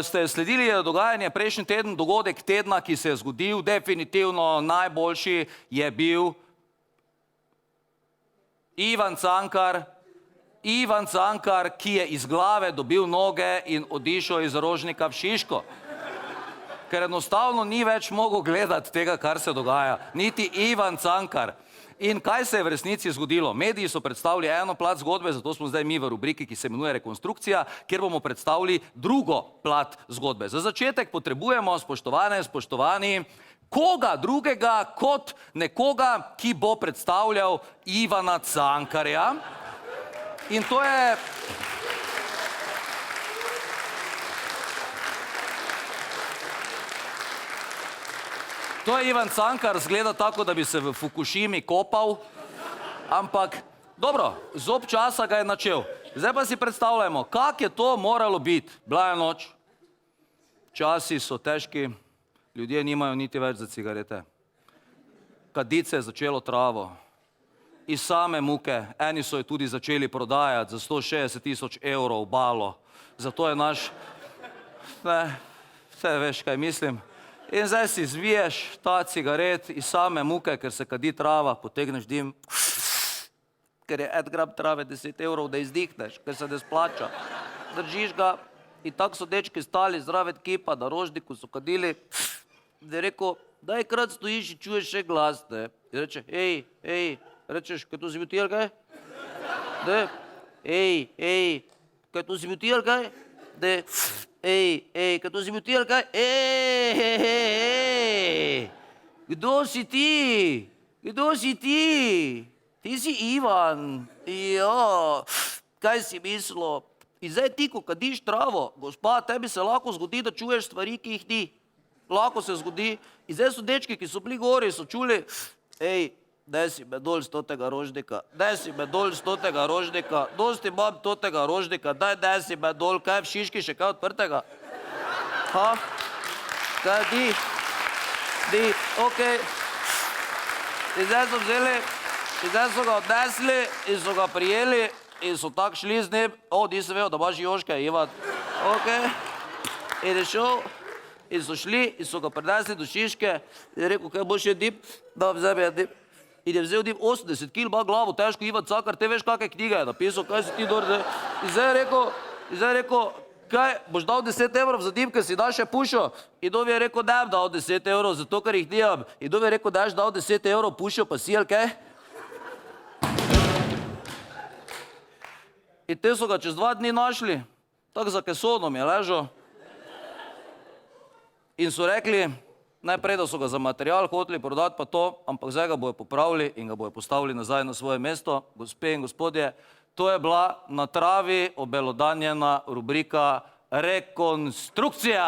ste sledili dogajanje prejšnji teden, dogodek tedna, ki se je zgodil, definitivno najboljši je bil Ivan Cankar, ki je iz glave dobil noge in odišel iz Rožnika v Šiško. Ker enostavno ni več mogel gledati tega, kar se dogaja. Niti Ivan Cankar. In kaj se je v resnici zgodilo? Mediji so predstavili eno plat zgodbe, zato smo zdaj mi v rubriki, ki se imenuje Rekonstrukcija, kjer bomo predstavili drugo plat zgodbe. Za začetek potrebujemo, spoštovani, koga drugega kot nekoga, ki bo predstavljal Ivana Cankarja. In to je... To je Ivan Cankar, zgleda tako, da bi se v Fukušimi kopal, ampak dobro, zob časa ga je načel. Zdaj pa si predstavljamo, kak je to moralo biti. Bila je noč, časi so težki, ljudje nimajo niti več za cigarete. Kadice je začelo travo, iz same muke, eni so jo tudi začeli prodajati za 160 000 evrov balo. Zato je naš, vse veš, kaj mislim. In zdaj si zviješ ta cigaret iz same muke, ker se kadi trava, potegneš dim, ker je 1 gram trave 10 evrov, da izdihneš, ker se ne splača. Držiš ga in tako so dečki stali zraven kipa, na Rožniku so kadili, da je rekel, daj krat stojiš in čuješ še glas, ne. In reče, ej, rečeš, kaj to si bil ti ali kaj? Ne, ej, kaj to si bil ti ali kaj? Ne, ej, kaj to si bil ti ali kaj? Ej, kdo si ti? Kdo si ti? Ti si Ivan. Jo, kaj si mislil? In zdaj ti, ko kadiš travo, gospa, tebi se lahko zgodi, da čuješ stvari, ki jih ni. Lahko se zgodi. In zdaj so dečki, ki so bili gori, so čuli, ej, daj si me dol z totega Rožnika, daj si me dol z totega Rožnika, dosti imam totega Rožnika, daj si me dol, kaj v Šiški še kaj odprtega? Ha? Kaj di, okej. In zdaj so vzeli, in zdaj so ga odnesli in so ga prijeli in so tako šli z njim, nisem vedel, da imaš Jožke, Ivan, okej. In je šel in so šli in so ga prinesli do Šiške in je rekel, kaj boš je dip, da vzemi je dip. In je vzel dim 80 kil, ima glavo, težko, Ivan Cankar, te veš, kakve knjige je napisal, kaj si ti dor, in zdaj je rekel, kaj, boš dal 10 evrov za dim, ker si daš še pušo? In dobi je rekel, da bi dal 10 evrov, zato ker jih nimam. In dobi je rekel, da daš dal 10 evrov pušo, pa si, ali kaj? In te so ga čez 2 dni našli, tako za kesonom je ležal. In so rekli, najprej, da so ga za material hoteli prodati pa to, ampak zdaj ga bojo popravili in ga bojo postavili nazaj na svoje mesto. Gospe in gospodje, to je bila na travi obelodanjena rubrika Rekonstrukcija.